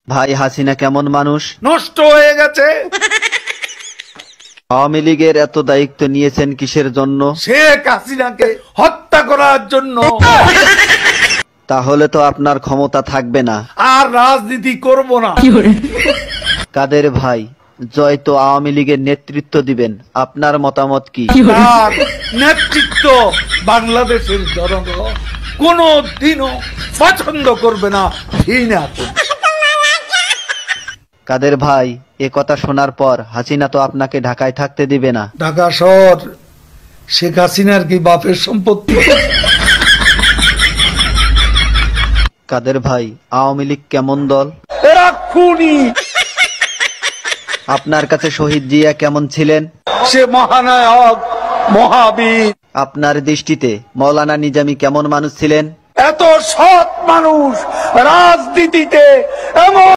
ভাই হাসিনা কেমন মানুষ? নষ্ট হয়ে গেছে। আওয়ামী লীগের এত দায়িত্ব নিয়েছেন কিসের জন্য? শেখ হাসিনাকে হত্যা করার জন্য। তাহলে তো আপনার ক্ষমতা থাকবে না। আর রাজনীতি করব না। কাদের ভাই, জয় তো আওয়ামী লীগের নেতৃত্ব দিবেন, আপনার মতামত কি? তার নেতৃত্ব বাংলাদেশের জনগণ কোনো দিনও পছন্দ করবে না, ঘৃণা করবে। কাদের ভাই, এ কথা শোনার পর হাসিনা তো আপনাকে ঢাকায় থাকতে দিবে না। ঢাকা শহর শেখ হাসিনার কি বাপের সম্পত্তি? কাদের ভাই, আওয়ামী লীগ কেমন দল? এরা খুনি। আপনার কাছে শহীদ জিয়া কেমন ছিলেন? সে মহানায়ক, মহাবীর। আপনার দৃষ্টিতে মৌলানা নিজামী কেমন মানুষ ছিলেন? এত সৎ মানুষ রাজনীতিতে এমন